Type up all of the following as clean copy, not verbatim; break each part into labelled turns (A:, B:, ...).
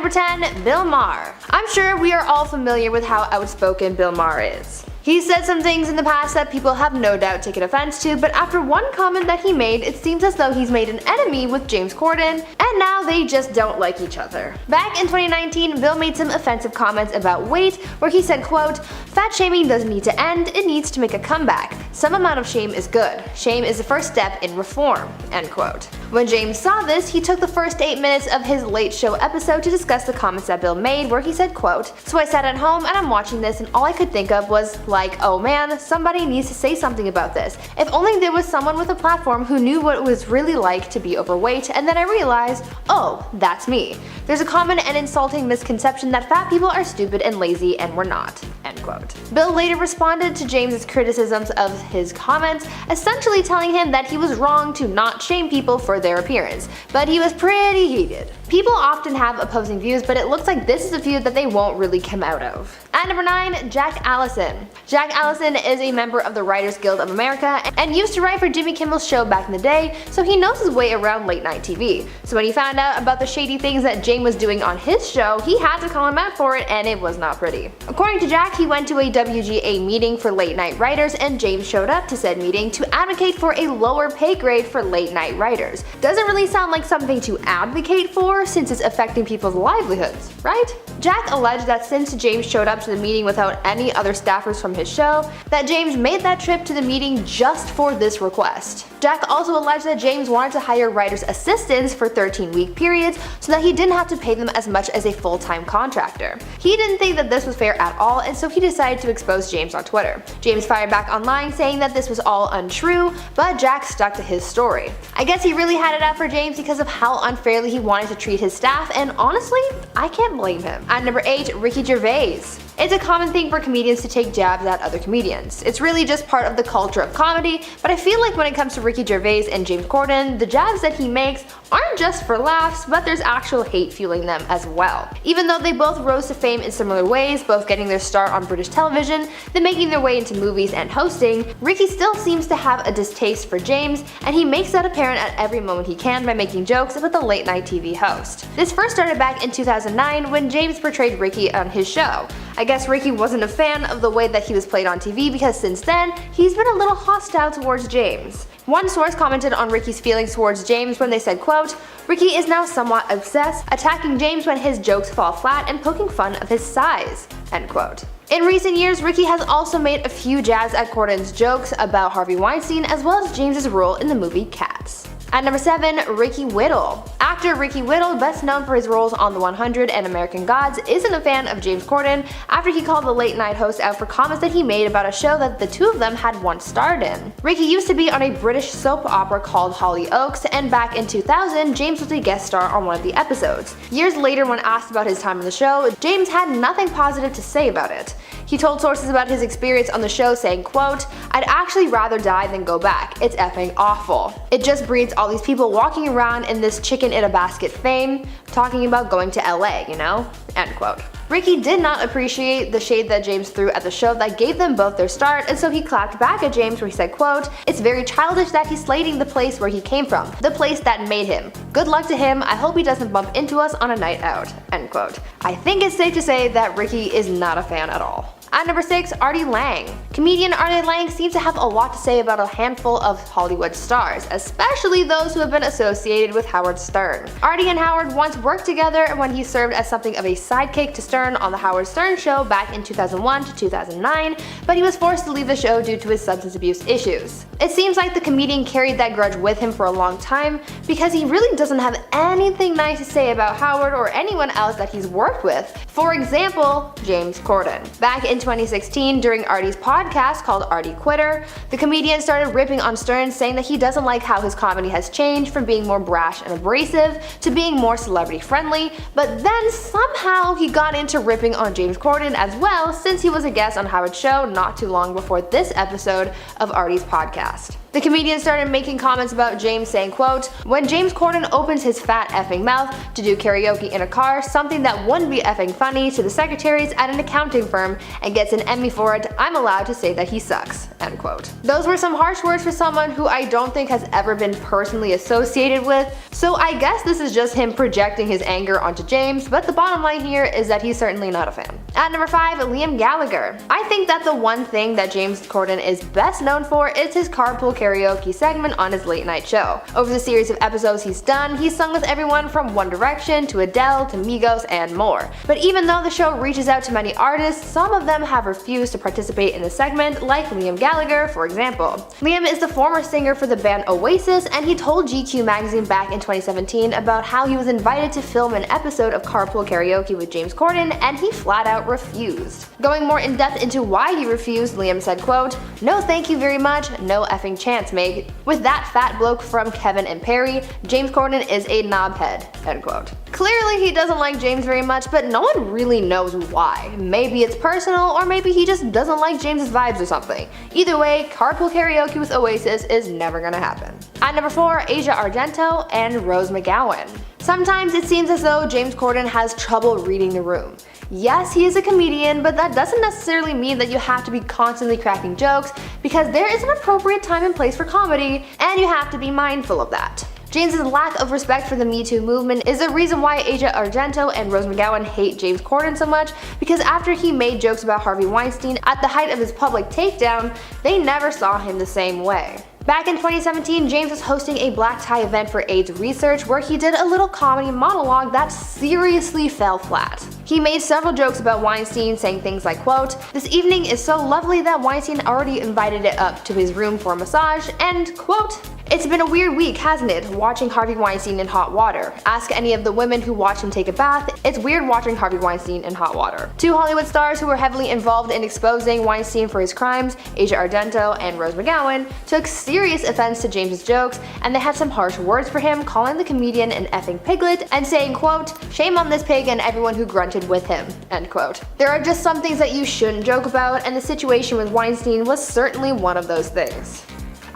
A: Number 10. Bill Maher. I'm sure we are all familiar with how outspoken Bill Maher is. He said some things in the past that people have no doubt taken offense to, but after one comment that he made, it seems as though he's made an enemy with James Corden, and now they just don't like each other. Back in 2019, Bill made some offensive comments about weight, where he said, quote, "Fat shaming doesn't need to end, it needs to make a comeback. Some amount of shame is good. Shame is the first step in reform," end quote. When James saw this, he took the first 8 minutes of his Late Show episode to discuss the comments that Bill made, where he said, quote, "So I sat at home and I'm watching this and all I could think of was like, oh man, somebody needs to say something about this. If only there was someone with a platform who knew what it was really like to be overweight, and then I realized, oh, that's me. There's a common and insulting misconception that fat people are stupid and lazy, and we're not," end quote. Bill later responded to James's criticisms of his comments, essentially telling him that he was wrong to not shame people for their appearance, but he was pretty heated. People often have opposing views, but it looks like this is a feud that they won't really come out of. At number 9, Jack Allison. Jack Allison is a member of the Writers Guild of America and used to write for Jimmy Kimmel's show back in the day, so he knows his way around late night TV. So when he found out about the shady things that James was doing on his show, he had to call him out for it, and it was not pretty. According to Jack, he went to a WGA meeting for late night writers, and James showed up to said meeting to advocate for a lower pay grade for late night writers. Doesn't really sound like something to advocate for, since it's affecting people's livelihoods, right? Jack alleged that since James showed up to the meeting without any other staffers from his show, that James made that trip to the meeting just for this request. Jack also alleged that James wanted to hire writers' assistants for 13-week periods so that he didn't have to pay them as much as a full-time contractor. He didn't think that this was fair at all, and so he decided to expose James on Twitter. James fired back online saying that this was all untrue, but Jack stuck to his story. I guess he really had it out for James because of how unfairly he wanted to treat his staff, and honestly, I can't blame him. At number 8, Ricky Gervais. It's a common thing for comedians to take jabs at other comedians. It's really just part of the culture of comedy, but I feel like when it comes to Ricky Gervais and James Corden, the jabs that he makes aren't just for laughs, but there's actual hate fueling them as well. Even though they both rose to fame in similar ways, both getting their start on British television, then making their way into movies and hosting, Ricky still seems to have a distaste for James, and he makes that apparent at every moment he can by making jokes about the late night TV host. This first started back in 2009 when James portrayed Ricky on his show. I guess Ricky wasn't a fan of the way that he was played on TV because since then, he's been a little hostile towards James. One source commented on Ricky's feelings towards James when they said, quote, "Ricky is now somewhat obsessed, attacking James when his jokes fall flat and poking fun of his size," end quote. In recent years, Ricky has also made a few jabs at Corden's jokes about Harvey Weinstein as well as James's role in the movie Cats. At number 7, Ricky Whittle. Actor Ricky Whittle, best known for his roles on The 100 and American Gods, isn't a fan of James Corden after he called the late night host out for comments that he made about a show that the two of them had once starred in. Ricky used to be on a British soap opera called Hollyoaks, and back in 2000, James was a guest star on one of the episodes. Years later, when asked about his time on the show, James had nothing positive to say about it. He told sources about his experience on the show saying, quote, "I'd actually rather die than go back. It's effing awful. It just breeds all these people walking around in this chicken in a basket fame, talking about going to LA, you know?" End quote. Ricky did not appreciate the shade that James threw at the show that gave them both their start, and so he clapped back at James where he said, quote, "It's very childish that he's slating the place where he came from, the place that made him. Good luck to him, I hope he doesn't bump into us on a night out," end quote. I think it's safe to say that Ricky is not a fan at all. At number 6, Artie Lange. Comedian Artie Lange seems to have a lot to say about a handful of Hollywood stars, especially those who have been associated with Howard Stern. Artie and Howard once worked together when he served as something of a sidekick to Stern on the Howard Stern Show back in 2001 to 2009, but he was forced to leave the show due to his substance abuse issues. It seems like the comedian carried that grudge with him for a long time because he really doesn't have anything nice to say about Howard or anyone else that he's worked with. For example, James Corden. Back in 2016, during Artie's podcast called Artie Quitter, the comedian started ripping on Stern, saying that he doesn't like how his comedy has changed from being more brash and abrasive to being more celebrity friendly, but then somehow he got into ripping on James Corden as well, since he was a guest on Howard's show not too long before this episode of Artie's podcast. The comedian started making comments about James saying, quote, "When James Corden opens his fat effing mouth to do karaoke in a car, something that wouldn't be effing funny to the secretaries at an accounting firm, and gets an Emmy for it, I'm allowed to say that he sucks," end quote. Those were some harsh words for someone who I don't think has ever been personally associated with, so I guess this is just him projecting his anger onto James, but the bottom line here is that he's certainly not a fan. At number 5, Liam Gallagher. I think that the one thing that James Corden is best known for is his carpool karaoke segment on his late night show. Over the series of episodes he's done, he's sung with everyone from One Direction to Adele to Migos and more. But even though the show reaches out to many artists, some of them have refused to participate in the segment, like Liam Gallagher, for example. Liam is the former singer for the band Oasis, and he told GQ magazine back in 2017 about how he was invited to film an episode of Carpool Karaoke with James Corden, and he flat out refused. Going more in depth into why he refused, Liam said, quote, "No thank you very much, no effing chance, mate. With that fat bloke from Kevin and Perry, James Corden is a knobhead," end quote. Clearly he doesn't like James very much, but no one really knows why. Maybe it's personal, or maybe he just doesn't like James's vibes or something. Either way, Carpool Karaoke with Oasis is never gonna happen. At number 4, Asia Argento and Rose McGowan. Sometimes it seems as though James Corden has trouble reading the room. Yes, he is a comedian, but that doesn't necessarily mean that you have to be constantly cracking jokes, because there is an appropriate time and place for comedy, and you have to be mindful of that. James's lack of respect for the Me Too movement is the reason why Asia Argento and Rose McGowan hate James Corden so much, because after he made jokes about Harvey Weinstein at the height of his public takedown, they never saw him the same way. Back in 2017, James was hosting a black tie event for AIDS research where he did a little comedy monologue that seriously fell flat. He made several jokes about Weinstein, saying things like, quote, "This evening is so lovely that Weinstein already invited it up to his room for a massage," and quote, "It's been a weird week, hasn't it, watching Harvey Weinstein in hot water. Ask any of the women who watch him take a bath, it's weird watching Harvey Weinstein in hot water." Two Hollywood stars who were heavily involved in exposing Weinstein for his crimes, Asia Argento and Rose McGowan, took serious offense to James's jokes, and they had some harsh words for him, calling the comedian an effing piglet and saying, quote, "Shame on this pig and everyone who grunted with him," end quote. There are just some things that you shouldn't joke about, and the situation with Weinstein was certainly one of those things.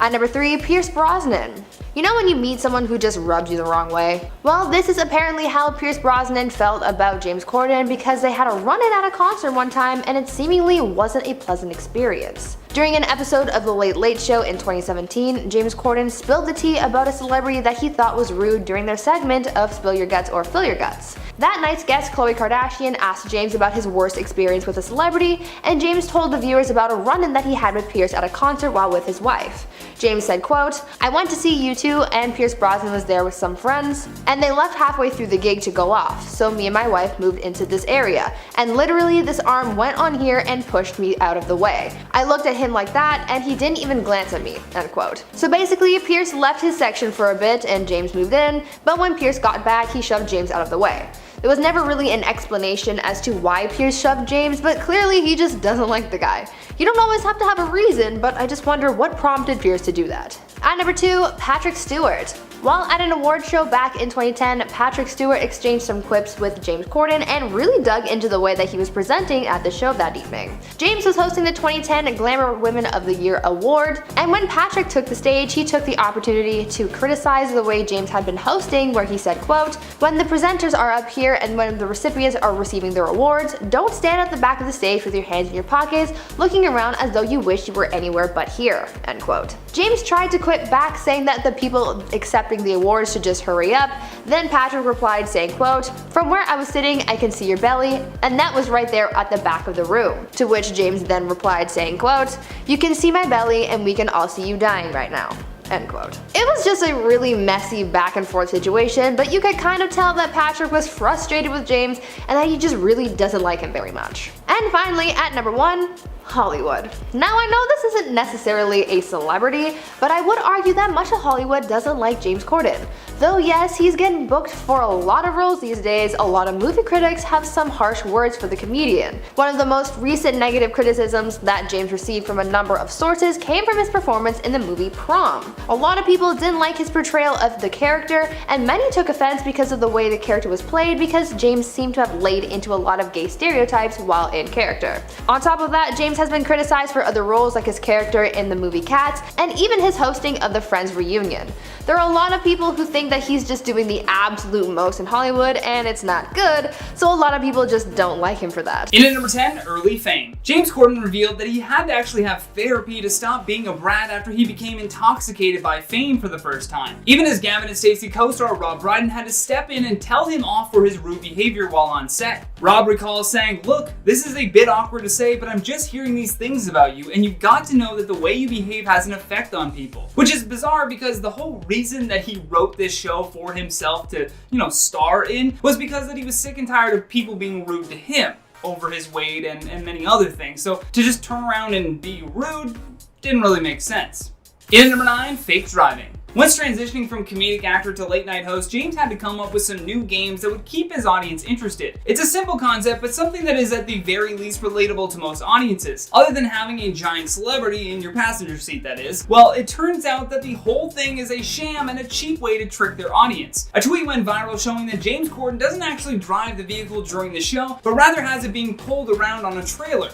A: At number 3, Pierce Brosnan. You know when you meet someone who just rubs you the wrong way? Well, this is apparently how Pierce Brosnan felt about James Corden, because they had a run-in at a concert one time and it seemingly wasn't a pleasant experience. During an episode of The Late Late Show in 2017, James Corden spilled the tea about a celebrity that he thought was rude during their segment of Spill Your Guts or Fill Your Guts. That night's guest, Khloe Kardashian, asked James about his worst experience with a celebrity, and James told the viewers about a run-in that he had with Pierce at a concert while with his wife. James said, quote, "I went to see U2 and Pierce Brosnan was there with some friends, and they left halfway through the gig to go off, so me and my wife moved into this area, and literally this arm went on here and pushed me out of the way. I looked at him like that and he didn't even glance at me," end quote. So basically Pierce left his section for a bit and James moved in, but when Pierce got back he shoved James out of the way. There was never really an explanation as to why Pierce shoved James, but clearly he just doesn't like the guy. You don't always have to have a reason, but I just wonder what prompted Pierce to do that. At number 2, Patrick Stewart. While at an award show back in 2010, Patrick Stewart exchanged some quips with James Corden and really dug into the way that he was presenting at the show that evening. James was hosting the 2010 Glamour Women of the Year award, and when Patrick took the stage, he took the opportunity to criticize the way James had been hosting, where he said, quote, "When the presenters are up here and when the recipients are receiving their awards, don't stand at the back of the stage with your hands in your pockets, looking around as though you wish you were anywhere but here," end quote. James tried to quip back, saying that the people accepting the awards should just hurry up. Then Patrick replied saying, quote, "From where I was sitting, I can see your belly, and that was right there at the back of the room." To which James then replied saying, quote, "You can see my belly and we can all see you dying right now," end quote. It was just a really messy back and forth situation, but you could kind of tell that Patrick was frustrated with James and that he just really doesn't like him very much. And finally, at number 1, Hollywood. Now I know this isn't necessarily a celebrity, but I would argue that much of Hollywood doesn't like James Corden. Though yes, he's getting booked for a lot of roles these days, a lot of movie critics have some harsh words for the comedian. One of the most recent negative criticisms that James received from a number of sources came from his performance in the movie Prom. A lot of people didn't like his portrayal of the character, and many took offense because of the way the character was played, because James seemed to have laid into a lot of gay stereotypes while in character. On top of that, James has been criticized for other roles like his character in the movie Cats, and even his hosting of the Friends reunion. There are a lot of people who think that he's just doing the absolute most in Hollywood, and it's not good, so a lot of people just don't like him for that.
B: In at number 10, early fame. James Corden revealed that he had to actually have therapy to stop being a brat after he became intoxicated by fame for the first time. Even his Gavin and Stacey co-star Rob Brydon had to step in and tell him off for his rude behavior while on set. Rob recalls saying, "Look, this is a bit awkward to say, but I'm just hearing these things about you, and you've got to know that the way you behave has an effect on people." Which is bizarre because the whole reason that he wrote this show for himself to, star in was because that he was sick and tired of people being rude to him over his weight and many other things. So to just turn around and be rude didn't really make sense. In at number 9, fake driving. Once transitioning from comedic actor to late night host, James had to come up with some new games that would keep his audience interested. It's a simple concept, but something that is at the very least relatable to most audiences. Other than having a giant celebrity in your passenger seat, that is. Well, it turns out that the whole thing is a sham and a cheap way to trick their audience. A tweet went viral showing that James Corden doesn't actually drive the vehicle during the show, but rather has it being pulled around on a trailer.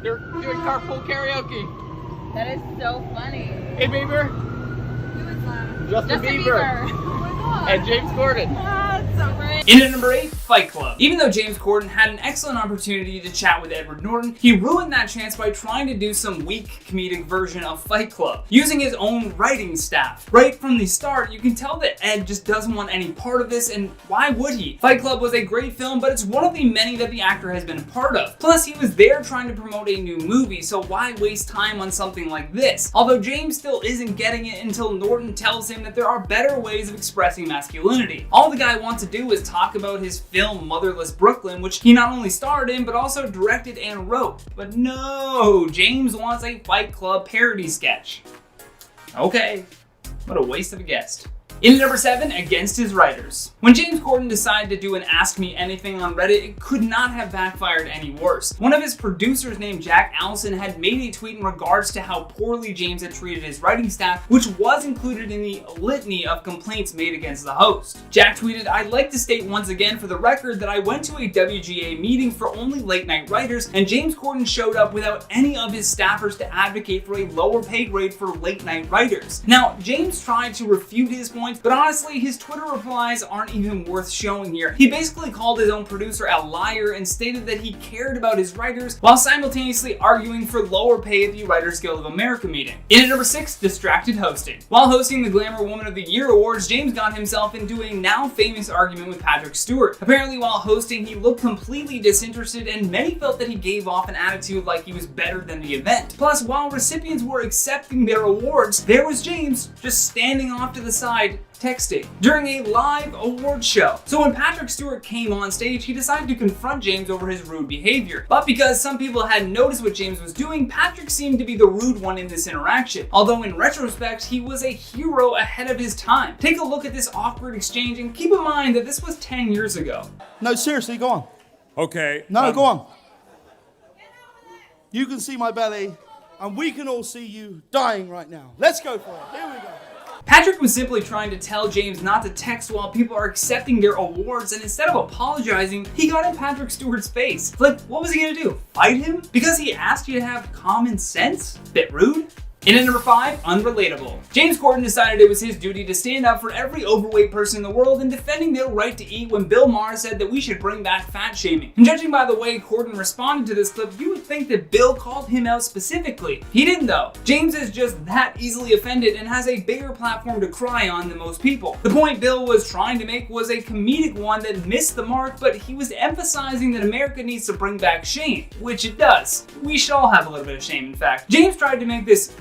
C: They're doing carpool karaoke.
D: That is so funny.
C: Hey, Bieber. Justin Bieber.
D: Oh my god.
C: And James Corden.
D: Ah, that's so great.
B: In at number 8, Fight Club. Even though James Corden had an excellent opportunity to chat with Edward Norton, he ruined that chance by trying to do some weak comedic version of Fight Club, using his own writing staff. Right from the start, you can tell that Ed just doesn't want any part of this, and why would he? Fight Club was a great film, but it's one of the many that the actor has been a part of. Plus, he was there trying to promote a new movie, so why waste time on something like this? Although James still isn't getting it until Norton tells him that there are better ways of expressing masculinity. All the guy wants to do is talk about his film Motherless Brooklyn, which he not only starred in but also directed and wrote. But no, James wants a Fight Club parody sketch. Okay, what a waste of a guest. In at number 7, against his writers. When James Corden decided to do an Ask Me Anything on Reddit, it could not have backfired any worse. One of his producers named Jack Allison had made a tweet in regards to how poorly James had treated his writing staff, which was included in the litany of complaints made against the host. Jack tweeted, "I'd like to state once again for the record that I went to a WGA meeting for only late night writers, and James Corden showed up without any of his staffers to advocate for a lower pay grade for late night writers." Now, James tried to refute his point, but honestly, his Twitter replies aren't even worth showing here. He basically called his own producer a liar and stated that he cared about his writers while simultaneously arguing for lower pay at the Writers Guild of America meeting. In at number 6, distracted hosting. While hosting the Glamour Woman of the Year Awards, James got himself into a now famous argument with Patrick Stewart. Apparently, while hosting, he looked completely disinterested, and many felt that he gave off an attitude like he was better than the event. Plus, while recipients were accepting their awards, there was James just standing off to the side texting during a live award show. So when Patrick Stewart came on stage, he decided to confront James over his rude behavior. But because some people hadn't noticed what James was doing, Patrick seemed to be the rude one in this interaction. Although in retrospect, he was a hero ahead of his time. Take a look at this awkward exchange and keep in mind that this was 10 years ago.
E: No, seriously, go on.
F: Okay.
E: No, go on. You can see my belly, and we can all see you dying right now. Let's go for it. Here we go.
B: Patrick was simply trying to tell James not to text while people are accepting their awards, and instead of apologizing, he got in Patrick Stewart's face. Like, what was he gonna do? Fight him? Because he asked you to have common sense? Bit rude? In at number 5, unrelatable. James Corden decided it was his duty to stand up for every overweight person in the world in defending their right to eat when Bill Maher said that we should bring back fat shaming. And judging by the way Corden responded to this clip, you would think that Bill called him out specifically. He didn't though. James is just that easily offended and has a bigger platform to cry on than most people. The point Bill was trying to make was a comedic one that missed the mark, but he was emphasizing that America needs to bring back shame, which it does. We should all have a little bit of shame, in fact. James tried to make this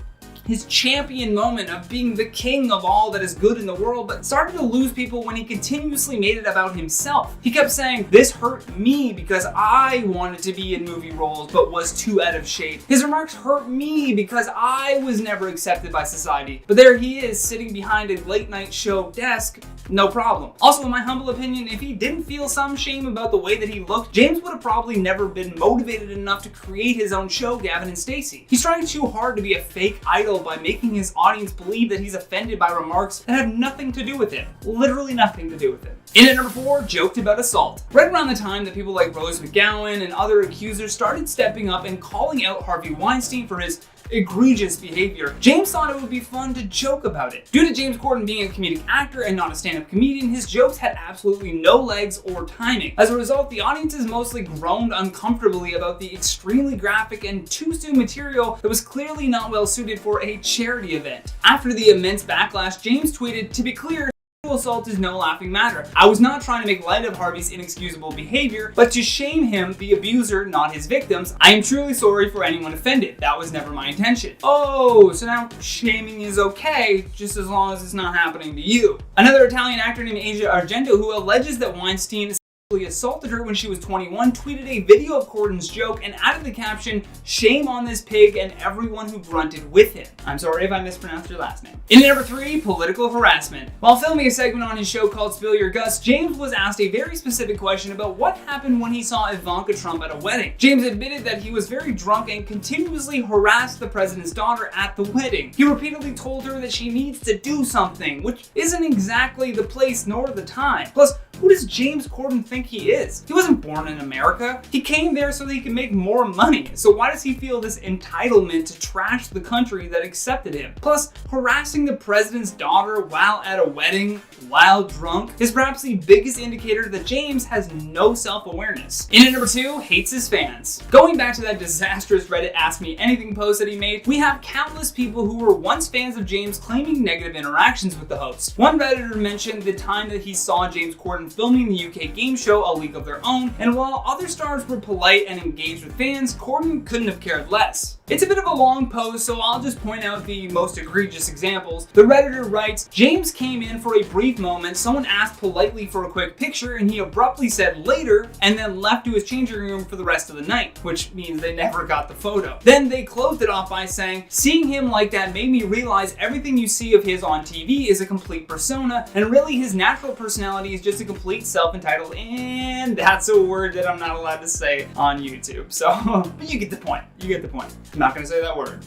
B: his champion moment of being the king of all that is good in the world, but started to lose people when he continuously made it about himself. He kept saying, "This hurt me because I wanted to be in movie roles but was too out of shape. His remarks hurt me because I was never accepted by society." But there he is, sitting behind a late night show desk, no problem. Also, in my humble opinion, if he didn't feel some shame about the way that he looked, James would have probably never been motivated enough to create his own show, Gavin and Stacey. He's trying too hard to be a fake idol by making his audience believe that he's offended by remarks that have nothing to do with him. Literally nothing to do with him. In at number 4, joked about assault. Right around the time that people like Rose McGowan and other accusers started stepping up and calling out Harvey Weinstein for his egregious behavior, James thought it would be fun to joke about it. Due to James Corden being a comedic actor and not a stand-up comedian, his jokes had absolutely no legs or timing. As a result, the audiences mostly groaned uncomfortably about the extremely graphic and too soon material that was clearly not well suited for a charity event. After the immense backlash, James tweeted, "To be clear, assault is no laughing matter. I was not trying to make light of Harvey's inexcusable behavior, but to shame him, the abuser, not his victims. I am truly sorry for anyone offended. That was never my intention." Oh, so now shaming is okay, just as long as it's not happening to you. Another Italian actor named Asia Argento, who alleges that Weinstein assaulted her when she was 21, tweeted a video of Corden's joke and added the caption, "Shame on this pig and everyone who grunted with him." I'm sorry if I mispronounced your last name. In number 3, political harassment. While filming a segment on his show called Spill Your Guts, James was asked a very specific question about what happened when he saw Ivanka Trump at a wedding. James admitted that he was very drunk and continuously harassed the president's daughter at the wedding. He repeatedly told her that she needs to do something, which isn't exactly the place nor the time. Plus, who does James Corden think he is? He wasn't born in America. He came there so that he could make more money. So why does he feel this entitlement to trash the country that accepted him? Plus, harassing the president's daughter while at a wedding, while drunk, is perhaps the biggest indicator that James has no self-awareness. In at number 2, hates his fans. Going back to that disastrous Reddit Ask Me Anything post that he made, we have countless people who were once fans of James claiming negative interactions with the host. One Redditor mentioned the time that he saw James Corden filming the UK game show A League of Their Own, and while other stars were polite and engaged with fans, Corden couldn't have cared less. It's a bit of a long post, so I'll just point out the most egregious examples. The Redditor writes, "James came in for a brief moment, someone asked politely for a quick picture, and he abruptly said later, and then left to his changing room for the rest of the night," which means they never got the photo. Then they closed it off by saying, "Seeing him like that made me realize everything you see of his on TV is a complete persona, and really his natural personality is just a complete self-entitled," and that's a word that I'm not allowed to say on YouTube. So, but you get the point. You get the point. I'm not gonna say that word.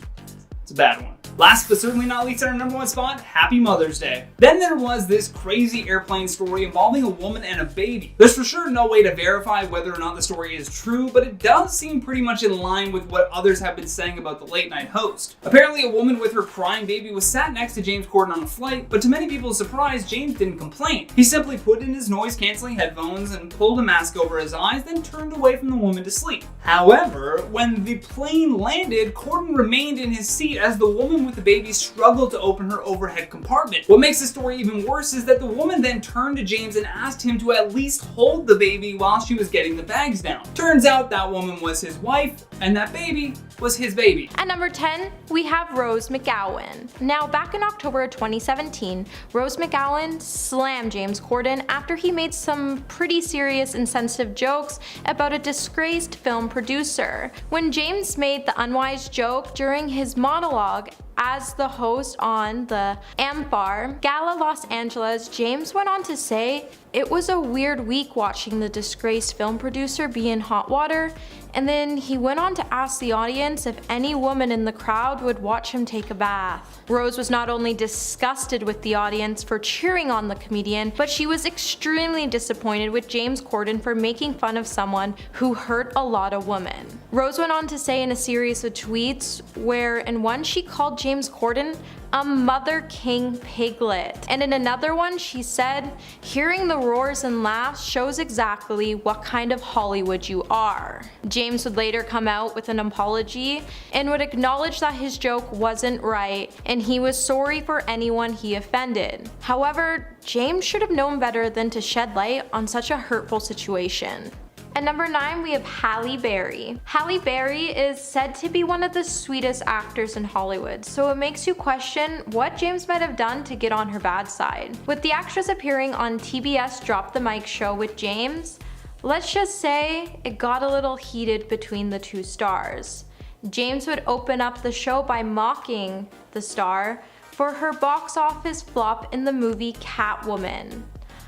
B: It's a bad one. Last but certainly not least, at our number 1 spot, Happy Mother's Day. Then there was this crazy airplane story involving a woman and a baby. There's for sure no way to verify whether or not the story is true, but it does seem pretty much in line with what others have been saying about the late night host. Apparently, a woman with her crying baby was sat next to James Corden on a flight, but to many people's surprise, James didn't complain. He simply put in his noise-canceling headphones and pulled a mask over his eyes, then turned away from the woman to sleep. However, when the plane landed, Corden remained in his seat as the woman with the baby struggled to open her overhead compartment. What makes the story even worse is that the woman then turned to James and asked him to at least hold the baby while she was getting the bags down. Turns out that woman was his wife, and that baby was his baby.
F: At number 10, we have Rose McGowan. Now, back in October 2017, Rose McGowan slammed James Corden after he made some pretty serious insensitive jokes about a disgraced film producer. When James made the unwise joke during his monologue as the host on the Ambar Gala Los Angeles, James went on to say, "It was a weird week watching the disgraced film producer be in hot water," and then he went on to ask the audience if any woman in the crowd would watch him take a bath. Rose was not only disgusted with the audience for cheering on the comedian, but she was extremely disappointed with James Corden for making fun of someone who hurt a lot of women. Rose went on to say in a series of tweets where in one she called James Corden a mother king piglet, and in another one she said, "Hearing the roars and laughs shows exactly what kind of Hollywood you are." James would later come out with an apology and would acknowledge that his joke wasn't right and he was sorry for anyone he offended. However, James should have known better than to shed light on such a hurtful situation. At number 9, we have Halle Berry. Halle Berry is said to be one of the sweetest actors in Hollywood, so it makes you question what James might have done to get on her bad side. With the actress appearing on TBS Drop the Mic show with James, let's just say it got a little heated between the two stars. James would open up the show by mocking the star for her box office flop in the movie Catwoman.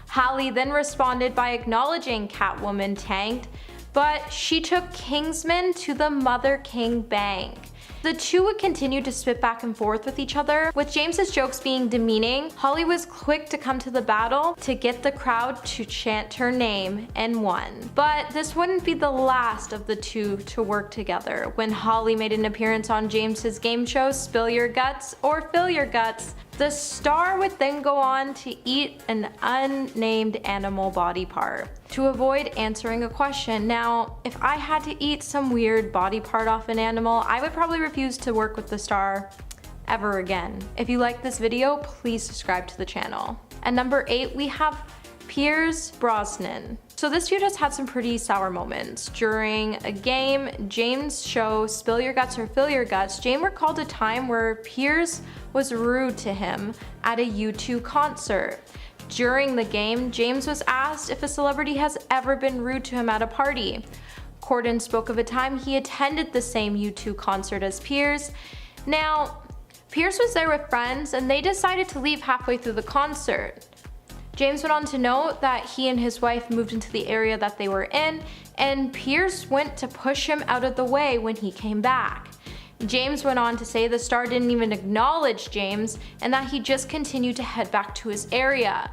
F: Halle then responded by acknowledging Catwoman tanked, but she took Kingsman to the Mother King Bank. The two would continue to spit back and forth with each other, with James's jokes being demeaning. Halle was quick to come to the battle to get the crowd to chant her name and won. But this wouldn't be the last of the two to work together. When Halle made an appearance on James's game show Spill Your Guts or Fill Your Guts, the star would then go on to eat an unnamed animal body part to avoid answering a question. Now, if I had to eat some weird body part off an animal, I would probably refuse to work with the star ever again. If you like this video, please subscribe to the channel. At number 8, we have Pierce Brosnan. So this feud has had some pretty sour moments. During a game, James' show Spill Your Guts or Fill Your Guts, James recalled a time where Pierce was rude to him at a U2 concert. During the game, James was asked if a celebrity has ever been rude to him at a party. Corden spoke of a time he attended the same U2 concert as Pierce. Now, Pierce was there with friends and they decided to leave halfway through the concert. James went on to note that he and his wife moved into the area that they were in, and Pierce went to push him out of the way when he came back. James went on to say the star didn't even acknowledge James and that he just continued to head back to his area.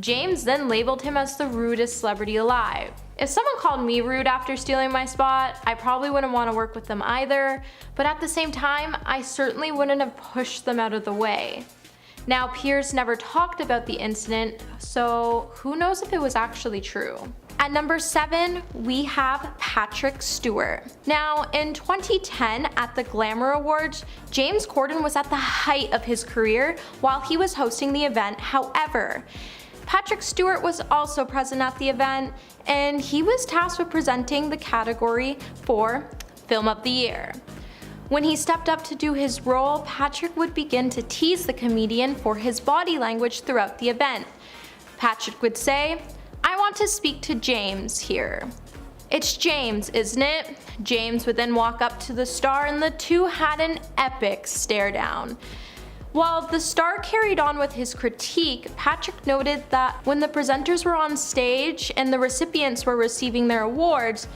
F: James then labeled him as the rudest celebrity alive. If someone called me rude after stealing my spot, I probably wouldn't want to work with them either, but at the same time, I certainly wouldn't have pushed them out of the way. Now, Pierce never talked about the incident, so who knows if it was actually true. At number 7, we have Patrick Stewart. Now, in 2010 at the Glamour Awards, James Corden was at the height of his career while he was hosting the event. However, Patrick Stewart was also present at the event, and he was tasked with presenting the category for Film of the Year. When he stepped up to do his role, Patrick would begin to tease the comedian for his body language throughout the event. Patrick would say, "I want to speak to James here." "It's James, isn't it?" James would then walk up to the star and the two had an epic stare down. While the star carried on with his critique, Patrick noted that when the presenters were on stage and the recipients were receiving their awards,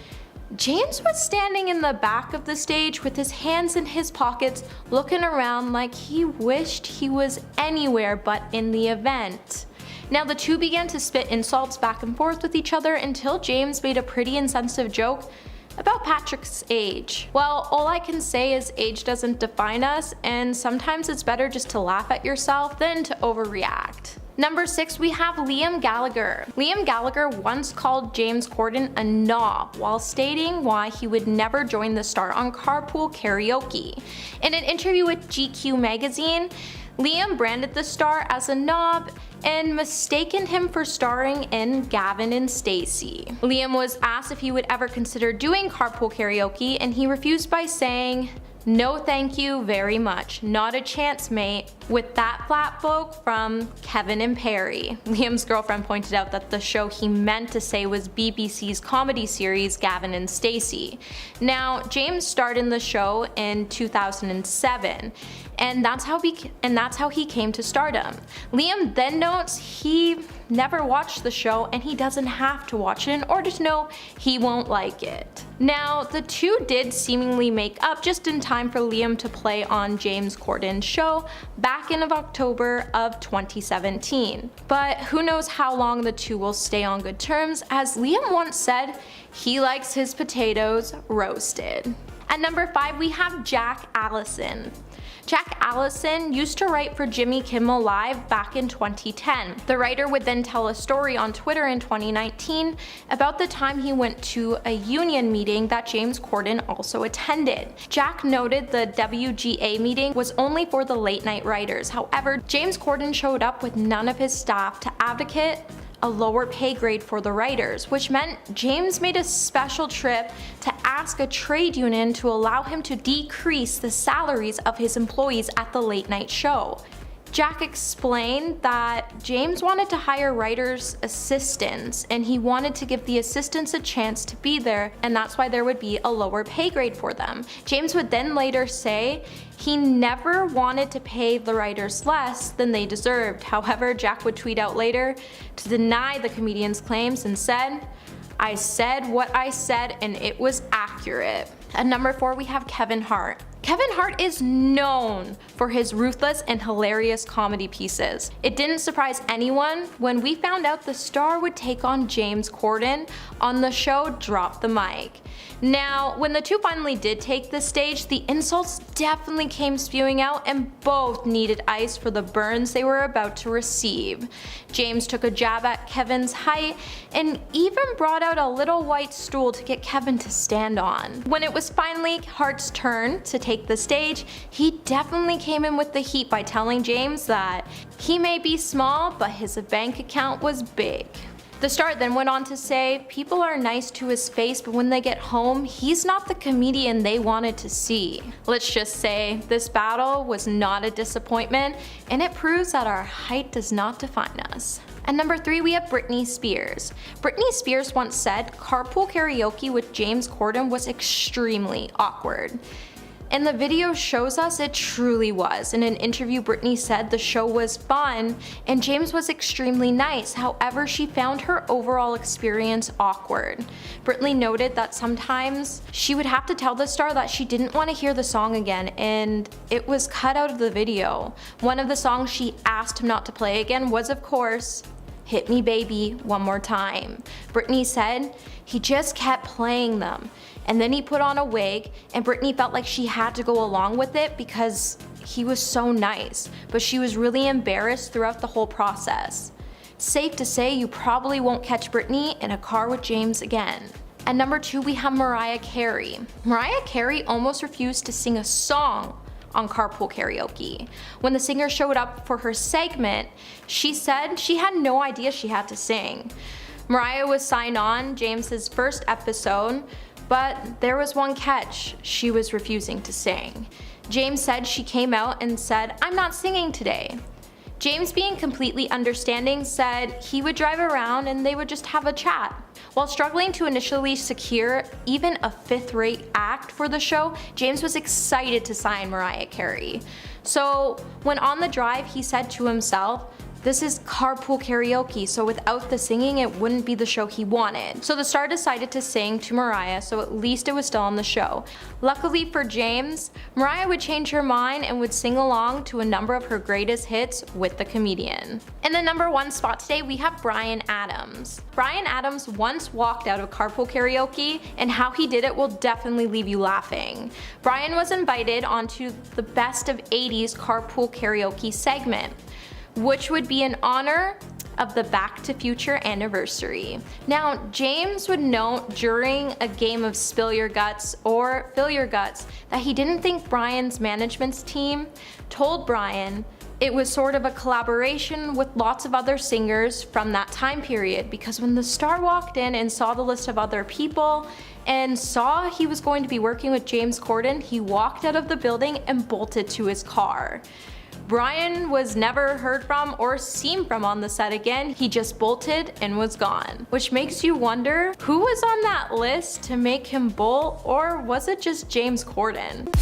F: James was standing in the back of the stage with his hands in his pockets, looking around like he wished he was anywhere but in the event. Now the two began to spit insults back and forth with each other until James made a pretty insensitive joke about Patrick's age. Well, all I can say is age doesn't define us, and sometimes it's better just to laugh at yourself than to overreact. Number 6, we have Liam Gallagher. Liam Gallagher once called James Corden a knob while stating why he would never join the star on Carpool Karaoke. In an interview with GQ magazine, Liam branded the star as a knob and mistaken him for starring in Gavin and Stacey. Liam was asked if he would ever consider doing Carpool Karaoke, and he refused by saying, "No thank you very much, not a chance mate," with that flat bloke from Kevin and Perry. Liam's girlfriend pointed out that the show he meant to say was BBC's comedy series Gavin and Stacey. Now, James starred in the show in 2007. And that's how he came to stardom. Liam then notes he never watched the show and he doesn't have to watch it in order to know he won't like it. Now, the two did seemingly make up just in time for Liam to play on James Corden's show back in October of 2017. But who knows how long the two will stay on good terms, as Liam once said he likes his potatoes roasted. At number 5, we have Jack Allison. Jack Allison used to write for Jimmy Kimmel Live back in 2010. The writer would then tell a story on Twitter in 2019 about the time he went to a union meeting that James Corden also attended. Jack noted the WGA meeting was only for the late night writers. However, James Corden showed up with none of his staff to advocate a lower pay grade for the writers, which meant James made a special trip to ask a trade union to allow him to decrease the salaries of his employees at the late night show. Jack explained that James wanted to hire writers' assistants and he wanted to give the assistants a chance to be there, and that's why there would be a lower pay grade for them. James would then later say he never wanted to pay the writers less than they deserved. However, Jack would tweet out later to deny the comedian's claims and said, "I said what I said and it was accurate." At number 4, we have Kevin Hart. Kevin Hart is known for his ruthless and hilarious comedy pieces. It didn't surprise anyone when we found out the star would take on James Corden on the show Drop the Mic. Now, when the two finally did take the stage, the insults definitely came spewing out and both needed ice for the burns they were about to receive. James took a jab at Kevin's height and even brought out a little white stool to get Kevin to stand on. When it was finally Hart's turn to take the stage, he definitely came in with the heat by telling James that he may be small, but his bank account was big. The star then went on to say, people are nice to his face, but when they get home, he's not the comedian they wanted to see. Let's just say this battle was not a disappointment, and it proves that our height does not define us. At number 3, we have Britney Spears. Britney Spears once said carpool karaoke with James Corden was extremely awkward. And the video shows us it truly was. In an interview, Britney said the show was fun and James was extremely nice. However, she found her overall experience awkward. Britney noted that sometimes she would have to tell the star that she didn't want to hear the song again, and it was cut out of the video. One of the songs she asked him not to play again was, of course, Hit Me Baby One More Time. Britney said he just kept playing them. And then he put on a wig, and Britney felt like she had to go along with it because he was so nice, but she was really embarrassed throughout the whole process. Safe to say you probably won't catch Britney in a car with James again. At number 2, we have Mariah Carey. Mariah Carey almost refused to sing a song on carpool karaoke. When the singer showed up for her segment, she said she had no idea she had to sing. Mariah was signed on James's first episode, but there was one catch: she was refusing to sing. James said she came out and said, "I'm not singing today." James, being completely understanding, said he would drive around and they would just have a chat. While struggling to initially secure even a 5th-rate act for the show, James was excited to sign Mariah Carey. So when on the drive, he said to himself, this is carpool karaoke, so without the singing, it wouldn't be the show he wanted. So the star decided to sing to Mariah, so at least it was still on the show. Luckily for James, Mariah would change her mind and would sing along to a number of her greatest hits with the comedian. In the number 1 spot today, we have Bryan Adams. Bryan Adams once walked out of carpool karaoke, and how he did it will definitely leave you laughing. Bryan was invited onto the Best of 80s carpool karaoke segment, which would be in honor of the Back to Future anniversary. Now, James would note during a game of Spill Your Guts or Fill Your Guts that he didn't think Bryan's management's team told Bryan it was sort of a collaboration with lots of other singers from that time period, because when the star walked in and saw the list of other people and saw he was going to be working with James Corden, he walked out of the building and bolted to his car. Bryan was never heard from or seen from on the set again. He just bolted and was gone. Which makes you wonder, who was on that list to make him bolt, or was it just James Corden?